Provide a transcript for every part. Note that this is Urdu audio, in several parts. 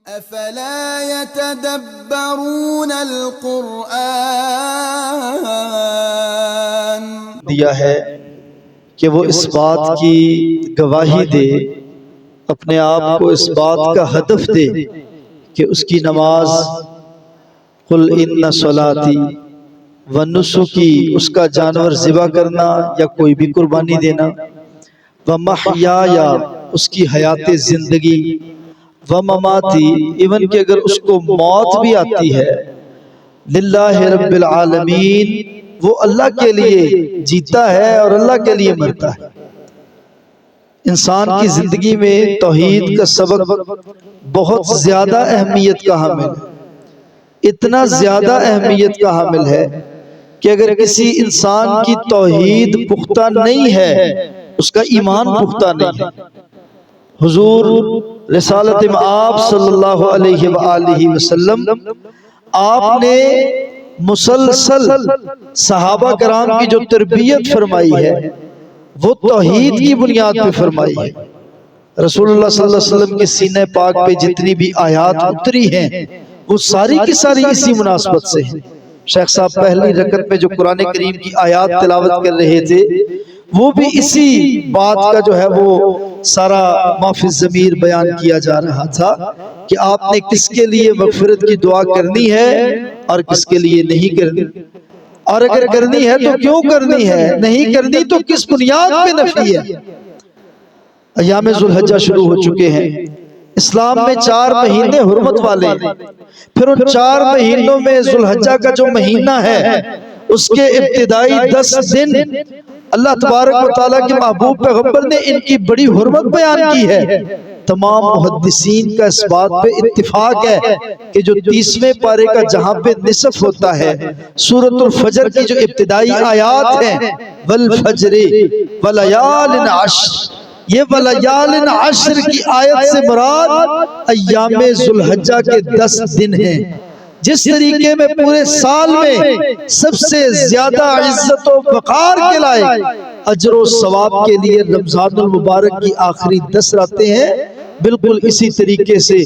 افلا يتدبرون القرآن دیا ہے کہ وہ اس بات کی گواہی دے، اپنے آپ کو اس بات کا ہدف دے کہ اس کی نماز، قل ان صلاتی ونسکی، اس کا جانور ذبح کرنا یا کوئی بھی قربانی دینا، ومحیایا، اس کی حیات زندگی، ومماتی، ایون کہ اگر اس کو موت بھی آتی ہے، للہ رب العالمین، وہ اللہ کے لیے جیتا ہے اور اللہ کے لیے مرتا ہے۔ انسان کی زندگی میں توحید کا سبق بہت زیادہ اہمیت کا حامل ہے، اتنا زیادہ اہمیت کا حامل ہے کہ اگر کسی انسان کی توحید پختہ نہیں ہے، اس کا ایمان پختہ نہیں ہے۔ حضور رسالت مآب صلی اللہ علیہ وآلہ وسلم، آپ نے مسلسل صحابہ کرام کی جو تربیت فرمائی ہے وہ توحید کی بنیاد پہ فرمائی ہے۔ رسول اللہ صلی اللہ علیہ وسلم کے سینہ پاک پہ جتنی بھی آیات اتری ہیں وہ ساری کی ساری اسی مناسبت سے ہیں۔ شیخ صاحب پہلی رکعت میں جو قرآن کریم کی آیات تلاوت کر رہے تھے وہ بھی اسی بات کا جو ہے وہ سارا ما فی الضمیر بیان کیا جا رہا تھا کہ آپ نے کس کے لیے مغفرت کی دعا کرنی ہے اور کس کے لیے نہیں کرنی، اور اگر کرنی ہے تو کیوں کرنی ہے، نہیں کرنی تو کس بنیاد پہ نفی ہے۔ ایام ذوالحجہ شروع ہو چکے ہیں۔ اسلام میں 4 مہینے حرمت والے ہیں، پھر ان 4 مہینوں میں ذوالحجہ کا جو مہینہ ہے اس کے ابتدائی 10 دن اللہ تبارک و تعالیٰ کے محبوب پیغمبر نے ان کی بڑی حرمت بیان کی ہے۔ تمام محدثین کا اس بات پہ اتفاق ہے کہ جو 30ویں پارے کا جہاں پہ نصف ہوتا ہے، سورۃ الفجر کی جو ابتدائی آیات ہیں، والفجر ولیال عشر، یہ ولیال عشر کی آیت سے مراد ایام ذوالحجہ کے 10 دن ہیں۔ جس طریقے میں پورے سال میں سب سے زیادہ عزت و وقار کے لائق اجر و ثواب کے لیے رمضان المبارک کی آخری 10 راتیں ہیں، بالکل اسی طریقے سے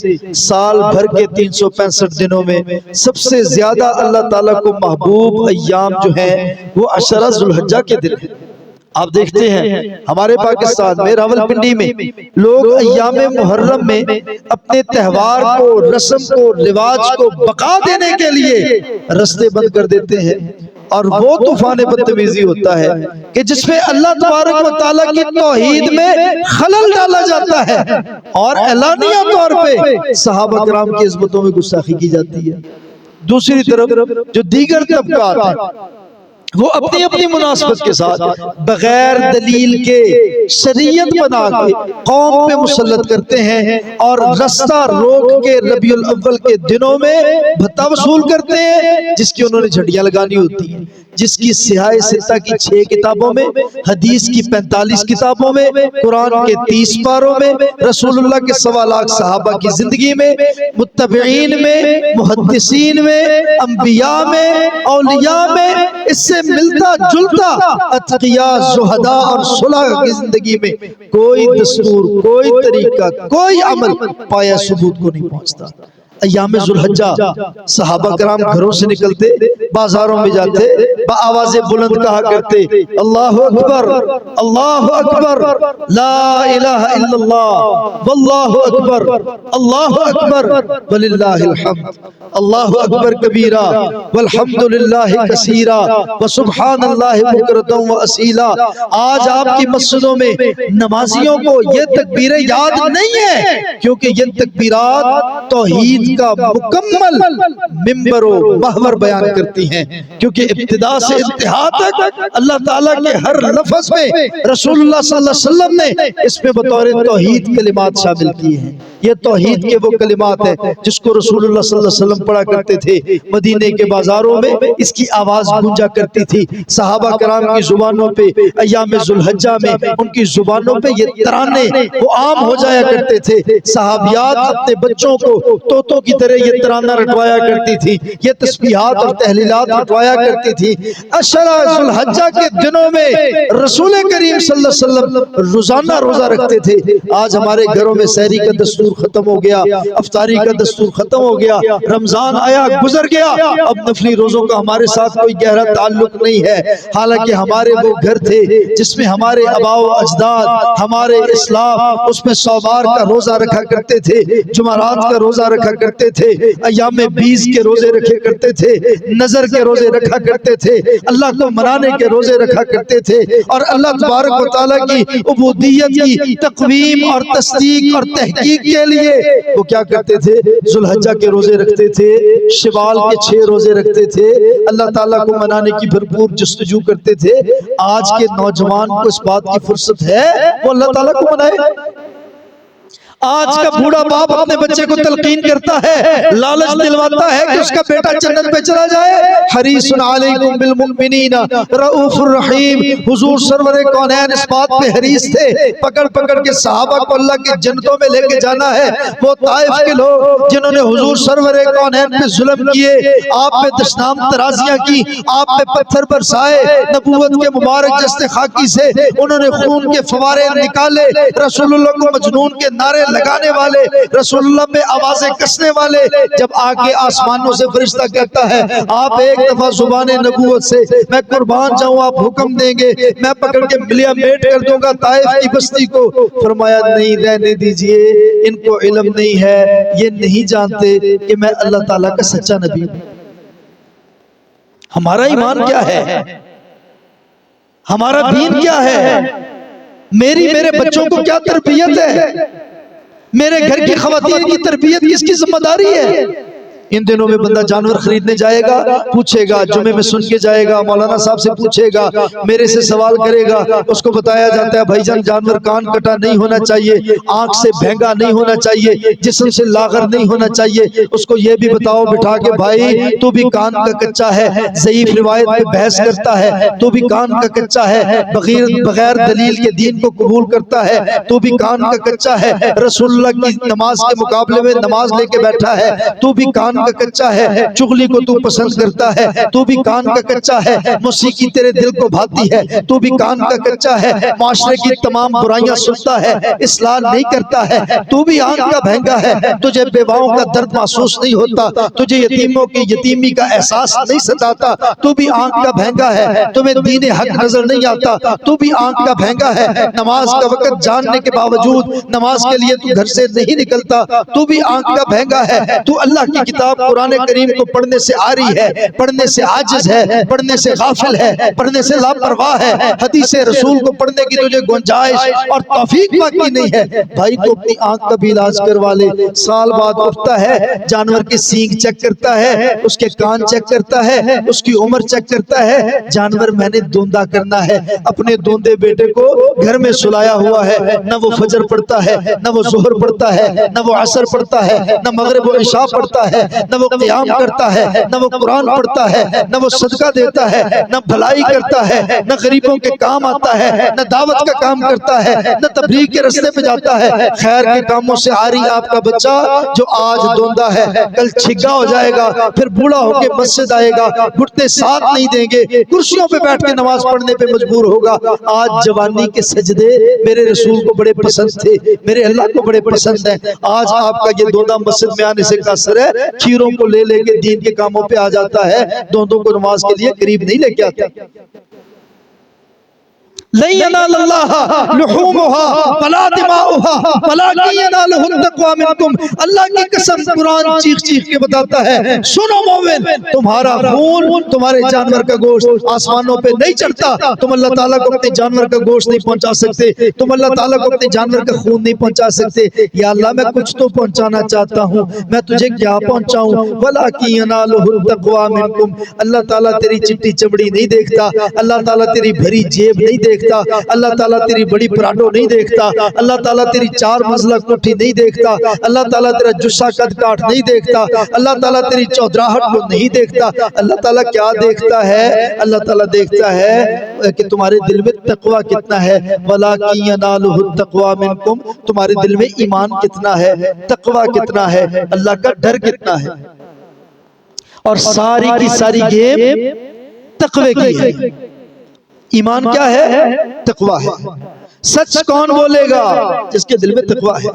سال بھر کے 365 دنوں میں سب سے زیادہ اللہ تعالیٰ کو محبوب ایام جو ہیں وہ عشرہ ذوالحجہ کے دن ہیں۔ آپ دیکھتے ہیں ہمارے پاکستان میں راولپنڈی میں لوگ ایام محرم میں اپنے تہوار کو، رسم کو، رواج کو بقا دینے کے لیے رستے بند کر دیتے ہیں، اور وہ طوفان بدتمیزی ہوتا ہے کہ جس میں اللہ تبارک و تعالیٰ کی توحید میں خلل ڈالا جاتا ہے اور اعلانیہ طور پہ صحابہ کرام کی عظمتوں میں گستاخی کی جاتی ہے۔ دوسری طرف جو دیگر طبقات ہیں وہ اپنی اپنی مناسبت کے ساتھ بغیر دلیل کے شریعت بنا کے قوم پہ مسلط کرتے ہیں اور رستہ روک کے ربیع الاول کے دنوں میں بھتہ وصول کرتے ہیں، جس کی انہوں نے جھڑیاں لگانی ہوتی ہیں، جس کی سیاہ ستہ کی 6 کتابوں میں، حدیث کی 45 کتابوں میں، قرآن کے 30 پاروں میں، رسول اللہ کے 1.25 لاکھ صحابہ کی زندگی میں، متبعین میں، محدثین میں، انبیاء میں، اولیاء میں، اس سے ملتا جلتا اتقیاء، زہداء اور صلحاء کی زندگی میں کوئی دستور، کوئی طریقہ، کوئی عمل پایا ثبوت کو نہیں پہنچتا۔ ایام ذوالحجہ صحابہ کرام گھروں سے نکلتے، بازاروں میں جاتے، بآواز بلند کہا کرتے، اللہ اکبر، اللہ اکبر، لا الہ الا اللہ، واللہ اکبر، اللہ اکبر وللہ الحمد، اللہ اکبر کبیرہ والحمدللہ کثیرہ وسبحان اللہ بکرۃ واصیلا۔ آج آپ کی مسجدوں میں نمازیوں کو یہ تکبیریں یاد نہیں ہیں کیونکہ یہ تکبیرات توحید کا مکمل ممبر و محور بیان کرتی ہیں، کیونکہ ابتدا سے انتہا تک اللہ تعالیٰ کے ہر لفظ میں رسول اللہ صلی اللہ علیہ وسلم نے اس میں بطور توحید کلمات شامل کیے ہیں۔ یہ توحید کے وہ کلمات ہیں جس کو رسول اللہ صلی اللہ علیہ وسلم پڑھا کرتے تھے، مدینے کے بازاروں میں اس کی آواز گونجا کرتی تھی، صحابہ کرام کی زبانوں پہ ایام ذوالحجہ میں ان کی زبانوں پہ یہ ترانے وہ عام ہو جایا کرتے تھے۔ صحابیات اپنے بچوں کو طوطوں کی طرح یہ ترانہ رٹوایا کرتی تھی، یہ تسبیحات اور تحلیلات رٹوایا کرتی تھی۔ عشرہ ذو الحجہ کے دنوں میں رسول کریم صلی اللہ علیہ وسلم روزانہ روزہ رکھتے تھے۔ آج ہمارے گھروں میں سحری کا دستور ختم ہو گیا، افطاری کا دستور ختم ہو گیا، رمضان آیا گزر گیا، اب نفلی روزوں کا ہمارے ساتھ کوئی گہرا تعلق نہیں ہے، حالانکہ ہمارے وہ گھر تھے جس میں ہمارے آباء و اجداد، ہمارے اسلاف اس میں سوبار کا روزہ رکھا کرتے تھے، جمعرات کا روزہ رکھا کرتے تھے، ایام 20 کے روزے رکھے کرتے تھے، نظر کے روزے رکھا کرتے تھے، اللہ کو منانے کے روزے رکھا کرتے تھے، اور اللہ تبارک و تعالیٰ کی عبودیت کی تقویم اور تصدیق اور تحقیق کے لیے وہ کیا کرتے تھے؟ ذو الحجہ کے روزے رکھتے تھے، شوال کے 6 روزے رکھتے تھے، اللہ تعالیٰ کو منانے کی بھرپور جستجو کرتے تھے۔ آج کے نوجوان کو اس بات کی فرصت ہے وہ اللہ تعالیٰ کو منائے؟ آج کا بوڑھا باپ اپنے بچے کو تلقین کرتا ہے، لالچ دلواتا ہے کہ اس کا بیٹا جنت میں چلا جائے۔ حریص علیکم بالمؤمنین رؤوف الرحیم، حضور سرور کونین اس بات پہ حریص تھے، پکڑ پکڑ کے صحابہ کو اللہ کے جنتوں میں لے کے جانا ہے۔ وہ طائف کے لوگ جنہوں نے حضور سرور کونین پہ ظلم کیے، آپ پہ دشنام ترازیاں کی، آپ پہ پتھر برسائے، نبوت کے مبارک جستے خاکی سے انہوں نے خون کے فوارے نکالے، رسول اللہ کو مجنون کے نعرے لگانے والے، رسول اللہ پہ آوازیں کسنے والے، جب آگے آسمانوں سے فرشتہ کہتا ہے آپ ایک دفعہ زبان نبوت سے میں قربان جاؤں، آپ حکم دیں گے میں پکڑ کے ملیا میٹ کر دوں گا طائف کی بستی کو، فرمایا نہیں، رہنے دیجئے، ان کو علم نہیں ہے، یہ نہیں جانتے کہ میں اللہ تعالیٰ کا سچا نبی ہوں۔ ہمارا ایمان کیا ہے؟ ہمارا دین کیا ہے؟ میرے بچوں کو کیا تربیت ہے؟ میرے گھر کی خواتین کی تربیت کس کی ذمہ داری ہے؟ ان دنوں میں بندہ جانور خریدنے جائے گا، پوچھے گا، جمعے میں سن کے جائے گا، مولانا صاحب سے پوچھے گا، میرے سے سوال کرے گا، اس کو بتایا جاتا ہے بھائی جان جانور کان کٹا نہیں ہونا چاہیے، آنکھ سے بھینگا نہیں ہونا چاہیے، جسم سے لاغر نہیں ہونا چاہیے۔ اس کو یہ بھی بتاؤ بٹھا کے بھائی تو بھی کان کا کچا ہے، ضعیف روایت پہ بحث کرتا ہے، تو بھی کان کا کچا ہے، بغیر دلیل کے دین کو قبول کرتا ہے، تو بھی کان کا کچا ہے، رسول اللہ کی نماز کے مقابلے میں نماز لے کے بیٹھا ہے، تو بھی کان کا کچا ہے، چغلی کو تو پسند کرتا ہے، تو بھی کان کا کچا ہے، موسیقی تیرے دل کو بھاتی ہے، تو بھی کان کا کچا ہے، معاشرے کی تمام برائیاں سنتا ہے، اصلاح نہیں کرتا ہے، تو بھی آنکھ کا بھینگا ہے، تجھے بیواؤں کا درد محسوس نہیں ہوتا، تجھے یتیموں کی یتیمی کا احساس نہیں ستاتا، تو بھی آنکھ کا بھینگا ہے، تمہیں دین حق نظر نہیں آتا، تو بھی آنکھ کا بھینگا ہے، نماز کا وقت جاننے کے باوجود نماز کے لیے تو گھر سے نہیں نکلتا، تو بھی آنکھ کا بھینگا ہے، تو اللہ کی کتاب قرآن کریم کو پڑھنے سے عاری ہے، پڑھنے سے عاجز ہے، پڑھنے سے غافل ہے، پڑھنے سے لاپرواہ ہے، حدیث رسول کو پڑھنے کی تجھے گنجائش اور توفیق باقی نہیں ہے۔ بھائی تو اپنی آنکھ کا بھی علاج کروا لے، سال بعد اٹھتا ہے، جانور کے سینگ چیک کرتا ہے، اس کے کان چیک کرتا ہے، اس کی عمر چیک کرتا ہے، جانور میں نے دوندا کرنا ہے، اپنے دوندے بیٹے کو گھر میں سلایا ہوا ہے، نہ وہ فجر پڑھتا ہے، نہ وہ ظہر پڑھتا ہے، نہ وہ عصر پڑھتا ہے، نہ مغرب و عشاء پڑھتا ہے، نہ وہ قیام کرتا ہے، نہ وہ قرآن پڑھتا ہے، نہ وہ صدقہ دیتا ہے، نہ بھلائی کرتا ہے، نہ غریبوں کے کام آتا ہے، نہ دعوت کا کام کرتا ہے، نہ تبلیغ کے رستے پہ جاتا ہے، خیر کے کاموں سے عاری آپ کا بچہ جو آج دوندا ہے کل چھگا ہو جائے گا، پھر بوڑھا ہو کے مسجد آئے گا، گھٹنے ساتھ نہیں دیں گے، کرسیوں پہ بیٹھ کے نماز پڑھنے پہ مجبور ہوگا۔ آج جوانی کے سجدے میرے رسول کو بڑے پسند تھے، میرے اللہ کو بڑے پسند ہیں، آج آپ کا یہ دوندا مسجد میں آنے سے قاصر ہے، کھیروں کو لے لے کے دین کے کاموں پہ آ جاتا ہے، دوندوں کو نماز کے لیے قریب نہیں لے کے آتا۔ لن ينال الله لحومها ولا دماؤها ولكن يناله التقوى منكم، اللہ کی قسم قرآن چیخ چیخ کے بتاتا ہے سنو مومن، تمہارا خون تمہارے جانور کا گوشت آسمانوں پہ نہیں چڑھتا، تم اللہ تعالیٰ کو اپنے جانور کا گوشت نہیں پہنچا سکتے، تم اللہ تعالیٰ کو اپنے جانور کا خون نہیں پہنچا سکتے۔ یا اللہ میں کچھ تو پہنچانا چاہتا ہوں، میں تجھے کیا پہنچاؤں؟ وَلَكِنْ يَنَالُهُ التَّقْوَى مِنْكُمْ، اللہ تعالیٰ تیری چٹی چمڑی نہیں دیکھتا، اللہ تعالیٰ تیری بھری جیب نہیں دیکھتا، دیکھتا، اللہ تعالیٰ تیری بڑی پراڈو نہیں دیکھتا، اللہ تعالیٰ تیری 4 منزلہ کوٹھی نہیں دیکھتا، اللہ تعالیٰ تیرا جسہ قد کاٹ نہیں دیکھتا، اللہ تعالیٰ تیری چودراہٹ کو نہیں دیکھتا۔ اللہ تعالیٰ کیا دیکھتا ہے؟ اللہ تعالیٰ دیکھتا ہے کہ تمہارے دل میں تقوی کتنا ہے۔ وَلَٰكِن يَنَالُهُ التَّقْوَىٰ مِنْكُمْ، تمہارے دل میں ایمان کتنا ہے، تقوی کتنا ہے، اللہ کا ڈر کتنا ہے۔ اور ساری کی ساری گیم تقوی کی ہے۔ ایمان کیا ہے؟ تقوی ہے۔ سچ کون بولے گا؟ جس کے دل میں تقوی ہے۔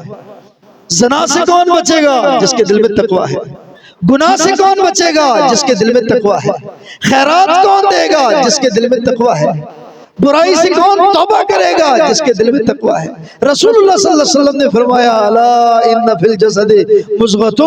زنا سے کون بچے گا؟ جس کے دل میں تقوی ہے۔ گناہ سے کون بچے گا؟ جس کے دل میں تقوی ہے۔ خیرات کون دے گا؟ جس کے دل میں تقوی ہے۔ برائی سے کون توبہ کرے گا؟ جس کے دل میں تقوی ہے۔ رسول اللہ صلی اللہ علیہ وسلم نے فرمایا الا ان فی الجسد مضغۃ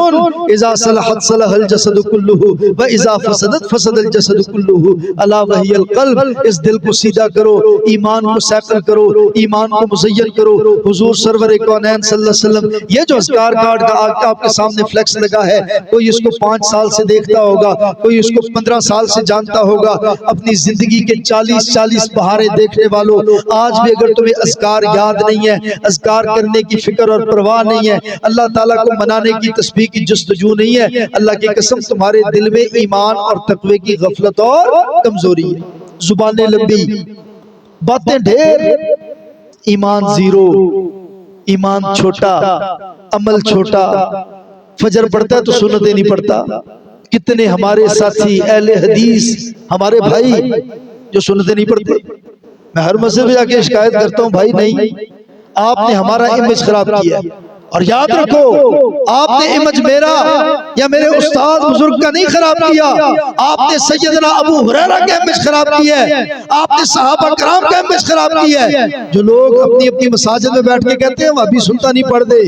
اذا صلحت صلح الجسد كله واذا فسدت فسد الجسد كله الا وهي القلب، اس دل کو سیدھا کرو، ایمان کو سیکل کرو، ایمان کو مزین کرو۔ حضور سرور کونین صلی اللہ علیہ وسلم یہ جو اذکار کارڈ کا آپ کے سامنے فلیکس لگا ہے، کوئی اس کو 5 سال سے دیکھتا ہوگا، کوئی اس کو 15 سال سے جانتا ہوگا، اپنی زندگی کے 40 بہار دیکھنے والوں، آج بھی اگر تمہیں اذکار یاد نہیں ہے، اذکار کرنے کی فکر اور پرواہ نہیں ہے، اللہ تعالیٰ کو منانے کی تسبیح کی جستجو نہیں ہے، اللہ کی قسم تمہارے دل میں ایمان اور تقوی کی غفلت اور کمزوری ہے۔ زبانیں لمبی، باتیں ڈھیر، ایمان زیرو، ایمان چھوٹا، عمل چھوٹا، فجر پڑھتا ہے تو سنتیں نہیں پڑھتا۔ کتنے ہمارے ساتھی اہل حدیث، ہمارے بھائی جو سنتیں نہیں پڑھتے۔ میں ہر مسجد میں جا کے شکایت کرتا ہوں، بھائی نہیں، آپ نے ہمارا امیج خراب کیا ہے، اور یاد رکھو آپ نے امیج میرا یا میرے استاد بزرگ کا نہیں خراب کیا، آپ نے سیدنا ابو ہریرہ کا امیج خراب کیا ہے، آپ نے صحابہ کرام کا امیج خراب کیا ہے۔ جو لوگ اپنی اپنی مساجد میں بیٹھ کے کہتے ہیں وہابی سنتا نہیں پڑھ دے،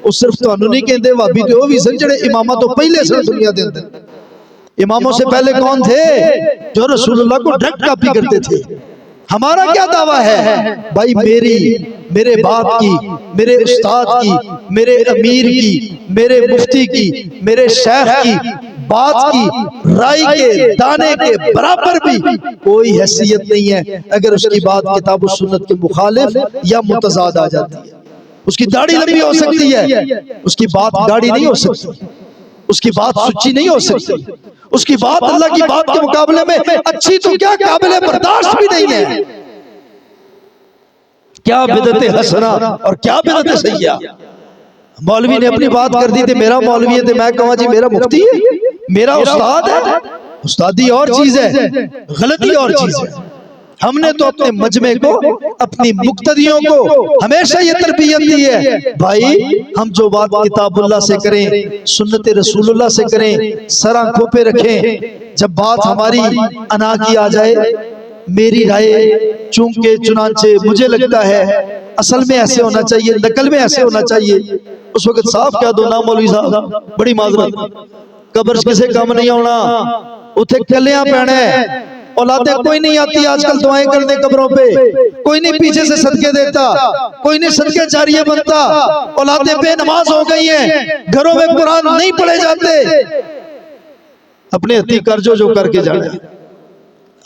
وہ صرف تو انہوں نہیں کہتے، وہابی تو وہ بھی سن جڑے امامہ تو پہلے سے دنیا دے اندر۔ اماموں سے پہلے کون تھے؟ جو رسول اللہ کو ڈائریکٹ کاپی کرتے تھے۔ ہمارا کیا دعویٰ ہے؟ بھائی میرے باپ کی، میرے استاد کی، میرے امیر کی، میرے مفتی کی، میرے شیخ کی بات کی رائی کے دانے کے برابر بھی کوئی حیثیت نہیں ہے اگر اس کی بات کتاب و سنت کے مخالف یا متضاد آ جاتی ہے۔ اس کی داڑھی لمبی ہو سکتی ہے، اس کی بات گاڑی نہیں ہو سکتی، اس کی بات سچی نہیں ہو سکتی، اس کی بات اللہ کی بات کے مقابلے میں اچھی تو کیا قابل برداشت بھی نہیں ہے۔ کیا بدعت حسنہ اور کیا بدعت سیئہ۔ مولوی نے اپنی بات کر دی تھی، میرا مولوی ہے، میں کہوں جی میرا مفتی ہے، میرا استاد ہے۔ استادی اور چیز ہے، غلطی اور چیز ہے۔ ہم نے تو اپنے مجمع کو، اپنی مقتدیوں کو ہمیشہ یہ تربیت دی ہے، بھائی ہم جو بات کتاب اللہ سے کریں، سنت رسول اللہ سے کریں، سر آنکھوں پہ رکھیں۔ جب بات ہماری انا کی آ جائے، میری رائے چونکہ چنانچہ مجھے لگتا ہے اصل میں ایسے ہونا چاہیے، نقل میں ایسے ہونا چاہیے، اس وقت صاف کہہ دو نا مولوی صاحب بڑی معذرت، قبر کسے کام نہیں ہونا، اتھے کلیاں پہنے، اولادیں کوئی نہیں آتی آج کل دعائیں کرنے قبروں پہ، کوئی نہیں پیچھے سے صدقے دیتا، کوئی نہیں صدقے جاریہ بنتا، اولادیں بے نماز ہو گئی ہیں، گھروں میں قرآن نہیں پڑھے جاتے۔ اپنے ہتھی کر جو کر کے جانے،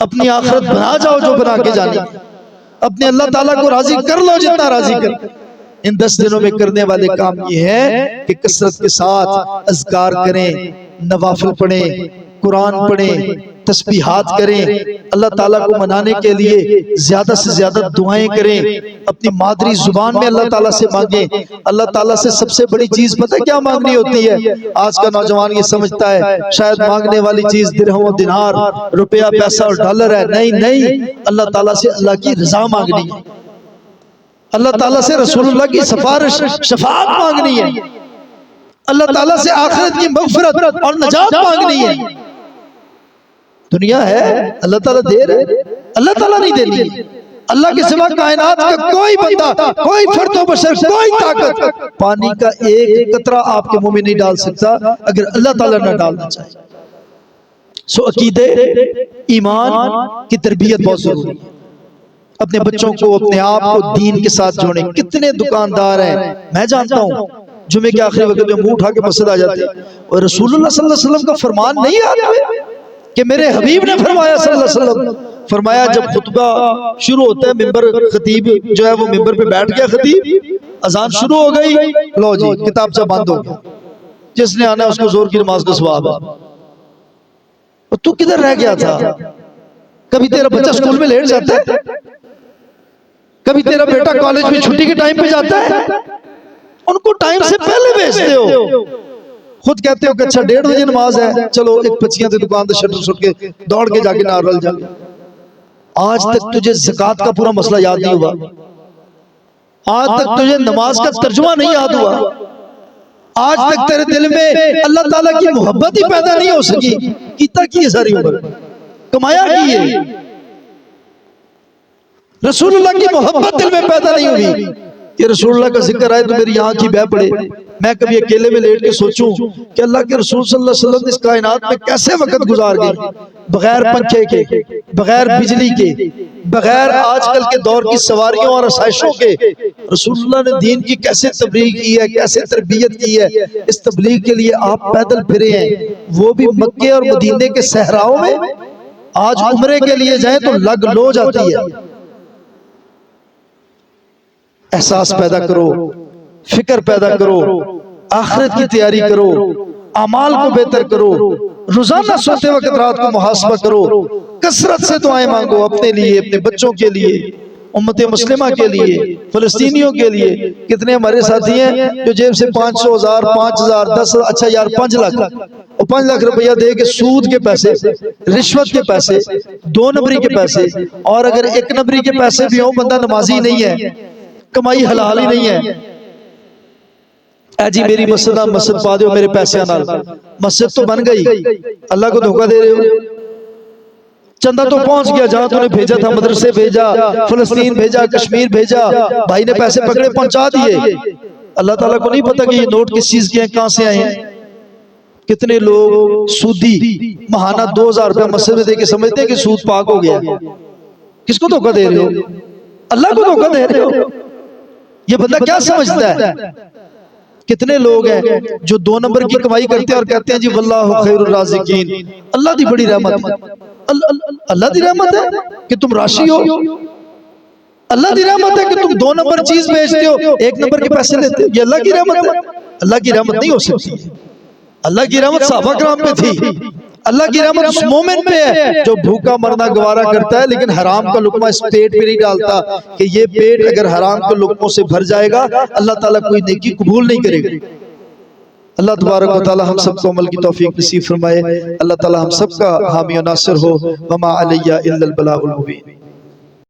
اپنی آخرت بنا جاؤ جو بنا کے جانے، اپنے اللہ تعالیٰ کو راضی کر لو جتنا راضی کر۔ ان 10 دنوں میں کرنے والے کام یہ ہے کہ کثرت کے ساتھ اذکار کریں، نوافل پڑھیں، قرآن پڑھیں، تسبیحات کریں، اللہ تعالیٰ کو منانے کے لیے زیادہ سے زیادہ دعائیں کریں، اپنی مادری زبان میں اللہ تعالیٰ سے مانگیں۔ اللہ تعالیٰ سے سب سے بڑی چیز پتہ کیا مانگنی ہوتی ہے؟ آج کا نوجوان یہ سمجھتا ہے شاید مانگنے والی چیز درہم و دینار، روپیہ پیسہ اور ڈالر ہے۔ نہیں، اللہ تعالیٰ سے اللہ کی رضا مانگنی ہے، اللہ تعالیٰ سے رسول اللہ کی سفارش شفاعت مانگنی ہے، اللہ تعالیٰ سے آخرت کی مغفرت اور نجات مانگنی ہے۔ دنیا ہے اللہ تعالیٰ دے رہے، اللہ تعالیٰ نہیں دینی۔ اللہ کے سوا کائنات کا کوئی بندہ، کوئی فرد و بشر، کوئی طاقت پانی کا ایک قطرہ آپ کے منہ میں نہیں ڈال سکتا اگر اللہ تعالیٰ نہ ڈالنا چاہے۔ سو عقیدے، ایمان کی تربیت بہت ضروری ہے۔ اپنے بچوں کو، اپنے آپ کو دین کے ساتھ جوڑیں۔ کتنے دکاندار ہیں، میں جانتا ہوں، جمعے کے آخری وقت میں منہ اٹھا کے مسجد آ جاتے ہیں، اور رسول اللہ صلی اللہ علیہ وسلم کا فرمان نہیں آتا کہ میرے حبیب نے فرمایا صلی اللہ علیہ وسلم فرمایا جب خطبہ شروع ہوتا ہے ممبر خطیب جو ہے وہ ممبر پہ بیٹھ گیا خطیب، اذان شروع ہو گئی، لو جی کتاب سے بند ہو گیا، جس نے آنا ہے اس کو زور کی نماز کا ثواب ہے۔ اور تو کدھر رہ گیا تھا؟ کبھی تیرا بچہ سکول میں لیٹ جاتا ہے، کبھی تیرا بیٹا کالج میں چھٹی کے ٹائم پہ جاتا ہے، ان کو ٹائم سے پہلے بھیجتے ہو، خود کہتے ہو کہ اچھا 1:30 بجے نماز ہے، چلو ایک پچیاں تے دکان تے شٹر سٹ کے دوڑ کے جا کے نہ رل جا۔ آج تک تجھے زکوٰۃ کا پورا مسئلہ یاد نہیں ہوا، آج تک تجھے نماز کا ترجمہ نہیں یاد ہوا، آج تک تیرے دل میں اللہ تعالیٰ کی محبت ہی پیدا نہیں ہو سکی، کیتا کی ہے ساری عمر، کمایا کی ہے، رسول اللہ کی محبت دل میں پیدا نہیں ہوئی کہ رسول اللہ کا ذکر آئے تو میری آنکھ ہی بہ پڑے، میں کبھی اکیلے میں لیٹ کے سوچوں کہ اللہ کے رسول صلی اللہ علیہ وسلم اس کائنات میں کیسے وقت گزار گئے، بغیر پنکھے کے، بغیر بجلی کے، بغیر آج کل کے دور کی سواریوں اور آسائشوں کے، رسول اللہ نے دین کی کیسے تبلیغ کی ہے، کیسے تربیت کی ہے۔ اس تبلیغ کے لیے آپ پیدل پھرے ہیں، وہ بھی مکے اور مدینے کے صحراؤں میں، آج عمرے کے لیے جائیں تو لگ لو جاتی ہے۔ احساس پیدا کرو، فکر پیدا کرو، آخرت کی تیاری کرو، اعمال کو بہتر کرو، روزانہ سوتے وقت رات کو محاسبہ کرو، کثرت سے دعائیں مانگو اپنے لیے، اپنے بچوں کے لیے، امت مسلمہ کے لیے، فلسطینیوں کے لیے۔ کتنے ہمارے ساتھی ہیں جو جیب سے 500 ہزار 5000 10 اچھا یار 5 لاکھ اور 5 لاکھ روپیہ دے کے سود کے پیسے، رشوت کے پیسے، 2 نمبری کے پیسے، اور اگر 1 نمبری کے پیسے بھی ہوں بندہ نمازی نہیں ہے، کمائی حلال ہی نہیں ہے، اے جی میری مسجد پا دیو میرے پیسے نال، مسجد تو بن گئی، اللہ کو دھوکہ دے رہے ہو، چندہ تو پہنچ گیا جہاں تو نے بھیجا تھا، مدرسے بھیجا، فلسطین بھیجا، کشمیر بھیجا، بھائی نے پیسے پکڑے پہنچا دیے، اللہ تعالیٰ کو نہیں پتا کہ یہ نوٹ کس چیز کے ہیں، کہاں سے آئے ہیں۔ کتنے لوگ سودی ماہانہ 2000 روپے مسجد میں دے کے سمجھتے ہیں کہ سود پاک ہو گیا، کس کو دھوکہ دے رہے ہو؟ اللہ کو دھوکہ دے رہے ہو۔ یہ بندہ کیا سمجھتا ہے؟ کتنے لوگ ہیں جو 2 نمبر کی کمائی کرتے ہیں اور کہتے ہیں جی واللہ خیر الرازقین، اللہ دی بڑی رحمت ہے، اللہ دی رحمت ہے کہ تم راشی ہو، اللہ دی رحمت ہے کہ تم 2 نمبر چیز بیچتے ہو 1 نمبر کے پیسے لیتے ہو، یہ اللہ کی رحمت ہے؟ اللہ کی رحمت نہیں ہو سکتی، اللہ کی رحمت صحابہ کرام پہ تھی، اللہ کی رحمت اس مومن پہ ہے جو بھوکا مرنا گوارا کرتا ہے لیکن حرام کا لقمہ اس پیٹ پہ نہیں ڈالتا کہ یہ پیٹ اگر حرام کے لقموں سے بھر جائے گا اللہ تعالیٰ کوئی نیکی قبول نہیں کرے گا۔ اللہ تبارک و تعالی ہم سب کو عمل کی توفیق نصیب فرمائے، اللہ تعالی ہم سب کا حامی و ناصر ہو، وما علیہ الا البلاغ المبین۔